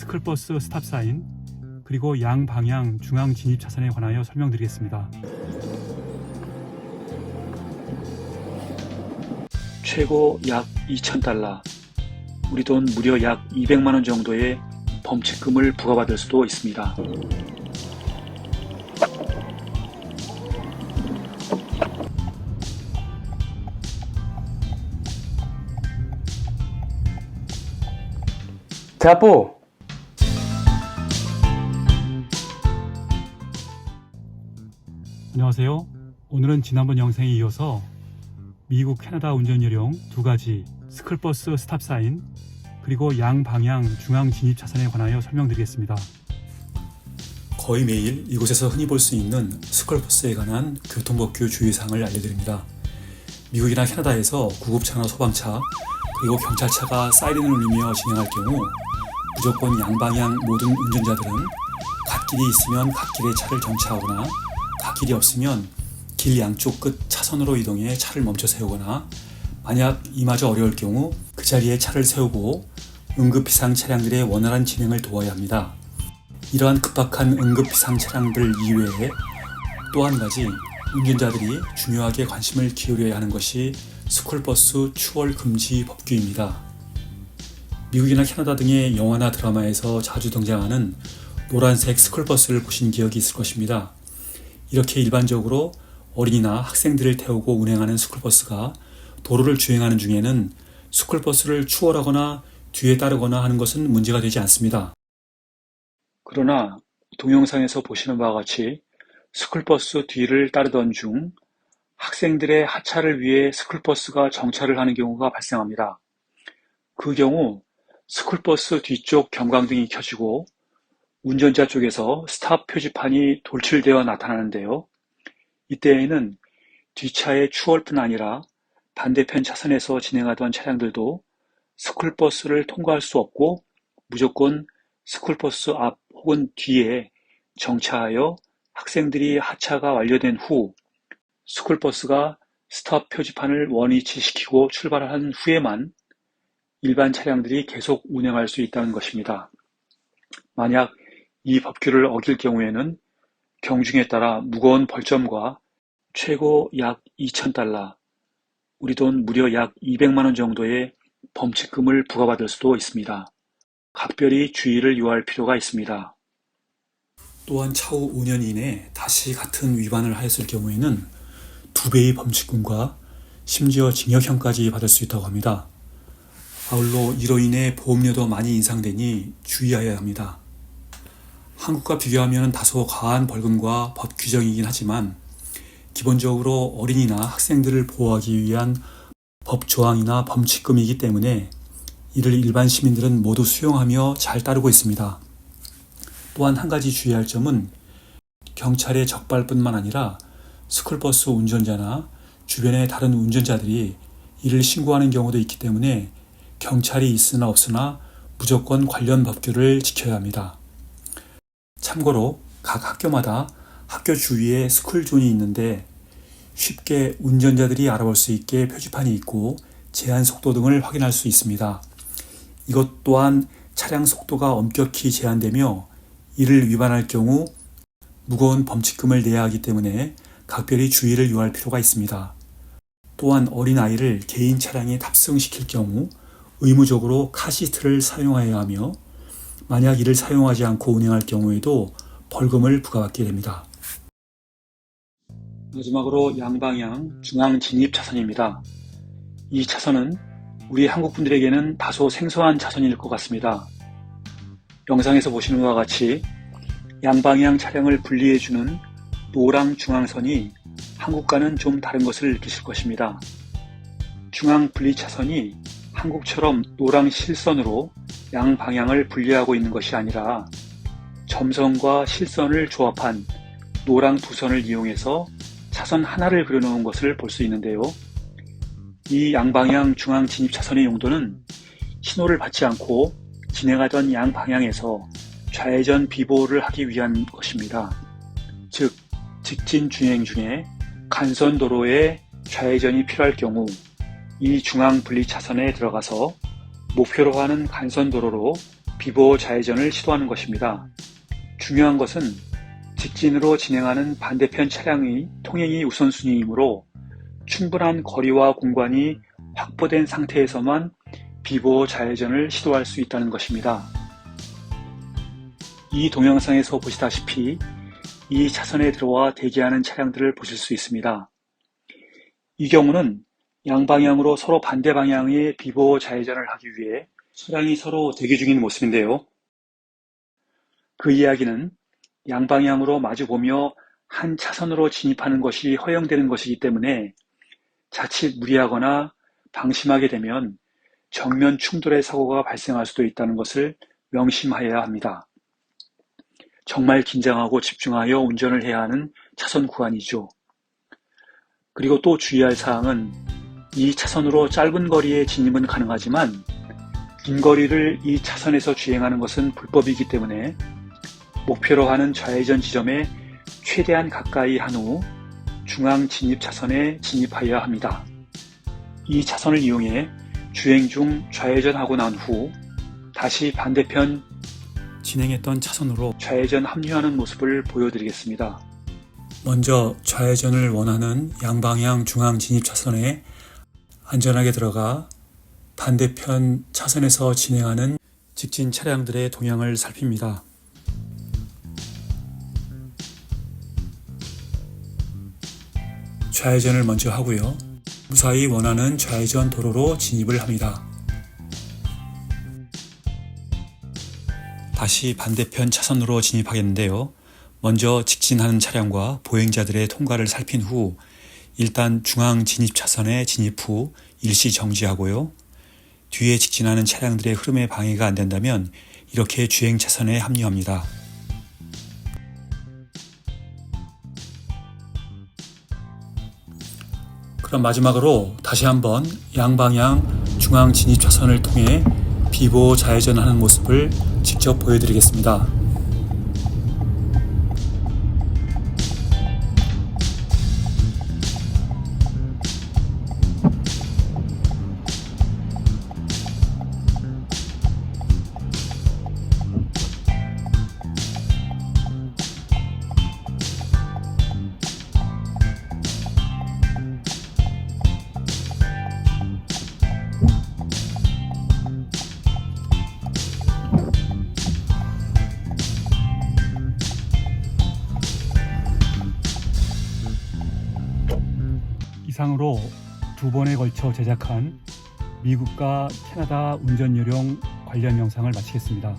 스쿨버스 스탑사인 그리고 양방향 중앙 진입 차선에 관하여 설명드리겠습니다. 최고 약 2,000달러, 우리 돈 무려 약 200만원 정도의 범칙금을 부과받을 수도 있습니다. 자뽀! 안녕하세요. 오늘은 지난번 영상에 이어서 미국 캐나다 운전 요령 2가지 스쿨버스 스탑사인 그리고 양방향 중앙 진입 차선에 관하여 설명드리겠습니다. 거의 매일 이곳에서 흔히 볼 수 있는 스쿨버스에 관한 교통법규 주의사항을 알려드립니다. 미국이나 캐나다에서 구급차나 소방차 그리고 경찰차가 사이렌을 울리며 진행할 경우 무조건 양방향 모든 운전자들은 갓길이 있으면 갓길에 차를 정차하거나 갓길이 없으면 길 양쪽 끝 차선으로 이동해 차를 멈춰 세우거나 만약 이마저 어려울 경우 그 자리에 차를 세우고 응급 비상 차량들의 원활한 진행을 도와야 합니다. 이러한 급박한 응급 비상 차량들 이외에 또 한 가지 운전자들이 중요하게 관심을 기울여야 하는 것이 스쿨버스 추월 금지 법규입니다. 미국이나 캐나다 등의 영화나 드라마에서 자주 등장하는 노란색 스쿨버스를 보신 기억이 있을 것입니다. 이렇게 일반적으로 어린이나 학생들을 태우고 운행하는 스쿨버스가 도로를 주행하는 중에는 스쿨버스를 추월하거나 뒤에 따르거나 하는 것은 문제가 되지 않습니다. 그러나 동영상에서 보시는 바와 같이 스쿨버스 뒤를 따르던 중 학생들의 하차를 위해 스쿨버스가 정차를 하는 경우가 발생합니다. 그 경우 스쿨버스 뒤쪽 경광등이 켜지고 운전자 쪽에서 스탑 표지판이 돌출되어 나타나는데요. 이때에는 뒷차의 추월뿐 아니라 반대편 차선에서 진행하던 차량들도 스쿨버스를 통과할 수 없고 무조건 스쿨버스 앞 혹은 뒤에 정차하여 학생들이 하차가 완료된 후 스쿨버스가 스탑 표지판을 원위치시키고 출발한 후에만 일반 차량들이 계속 운행할 수 있다는 것입니다. 만약 이 법규를 어길 경우에는 경중에 따라 무거운 벌점과 최고 약 2,000달러, 우리 돈 무려 약 200만원 정도의 범칙금을 부과받을 수도 있습니다. 각별히 주의를 요할 필요가 있습니다. 또한 차후 5년 이내 다시 같은 위반을 하였을 경우에는 2배의 범칙금과 심지어 징역형까지 받을 수 있다고 합니다. 아울러 이로 인해 보험료도 많이 인상되니 주의하여야 합니다. 한국과 비교하면 다소 과한 벌금과 법 규정이긴 하지만 기본적으로 어린이나 학생들을 보호하기 위한 법 조항이나 범칙금이기 때문에 이를 일반 시민들은 모두 수용하며 잘 따르고 있습니다. 또한 한 가지 주의할 점은 경찰의 적발뿐만 아니라 스쿨버스 운전자나 주변의 다른 운전자들이 이를 신고하는 경우도 있기 때문에 경찰이 있으나 없으나 무조건 관련 법규를 지켜야 합니다. 참고로 각 학교마다 학교 주위에 스쿨존이 있는데 쉽게 운전자들이 알아볼 수 있게 표지판이 있고 제한 속도 등을 확인할 수 있습니다. 이것 또한 차량 속도가 엄격히 제한되며 이를 위반할 경우 무거운 범칙금을 내야 하기 때문에 각별히 주의를 요할 필요가 있습니다. 또한 어린아이를 개인 차량에 탑승시킬 경우 의무적으로 카시트를 사용하여야 하며 만약 이를 사용하지 않고 운행할 경우에도 벌금을 부과받게 됩니다. 마지막으로 양방향 중앙 진입 차선입니다. 이 차선은 우리 한국 분들에게는 다소 생소한 차선일 것 같습니다. 영상에서 보시는 것과 같이 양방향 차량을 분리해주는 노랑 중앙선이 한국과는 좀 다른 것을 느끼실 것입니다. 중앙 분리 차선이 한국처럼 노랑 실선으로 양방향을 분리하고 있는 것이 아니라 점선과 실선을 조합한 노랑 두 선을 이용해서 차선 하나를 그려놓은 것을 볼 수 있는데요. 이 양방향 중앙 진입 차선의 용도는 신호를 받지 않고 진행하던 양방향에서 좌회전 비보호를 하기 위한 것입니다. 즉, 직진 주행 중에 간선도로에 좌회전이 필요할 경우 이 중앙 분리 차선에 들어가서 목표로 하는 간선도로로 비보호 좌회전을 시도하는 것입니다. 중요한 것은 직진으로 진행하는 반대편 차량의 통행이 우선순위이므로 충분한 거리와 공간이 확보된 상태에서만 비보호 좌회전을 시도할 수 있다는 것입니다. 이 동영상에서 보시다시피 이 차선에 들어와 대기하는 차량들을 보실 수 있습니다. 이 경우는 양방향으로 서로 반대 방향의 비보호 좌회전을 하기 위해 차량이 서로 대기 중인 모습인데요. 그 이야기는 양방향으로 마주보며 한 차선으로 진입하는 것이 허용되는 것이기 때문에 자칫 무리하거나 방심하게 되면 정면 충돌의 사고가 발생할 수도 있다는 것을 명심하여야 합니다. 정말 긴장하고 집중하여 운전을 해야 하는 차선 구간이죠. 그리고 또 주의할 사항은 이 차선으로 짧은 거리의 진입은 가능하지만 긴 거리를 이 차선에서 주행하는 것은 불법이기 때문에 목표로 하는 좌회전 지점에 최대한 가까이 한 후 중앙 진입 차선에 진입하여야 합니다. 이 차선을 이용해 주행 중 좌회전하고 난 후 다시 반대편 진행했던 차선으로 좌회전 합류하는 모습을 보여드리겠습니다. 먼저 좌회전을 원하는 양방향 중앙 진입 차선에 안전하게 들어가 반대편 차선에서 진행하는 직진 차량들의 동향을 살핍니다. 좌회전을 먼저 하고요. 무사히 원하는 좌회전 도로로 진입을 합니다. 다시 반대편 차선으로 진입하겠는데요. 먼저 직진하는 차량과 보행자들의 통과를 살핀 후 일단 중앙 진입 차선에 진입 후 일시 정지하고요. 뒤에 직진하는 차량들의 흐름에 방해가 안 된다면 이렇게 주행 차선에 합류합니다. 그럼 마지막으로 다시 한번 양방향 중앙 진입 차선을 통해 비보호 좌회전하는 모습을 직접 보여드리겠습니다. 이상으로 2번에 걸쳐 제작한 미국과 캐나다 운전요령 관련 영상을 마치겠습니다.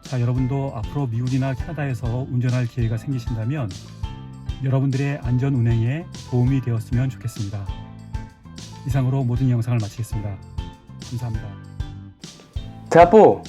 자, 여러분도 앞으로 미국이나 캐나다에서 운전할 기회가 생기신다면 여러분들의 안전 운행에 도움이 되었으면 좋겠습니다. 이상으로 모든 영상을 마치겠습니다. 감사합니다. 대학부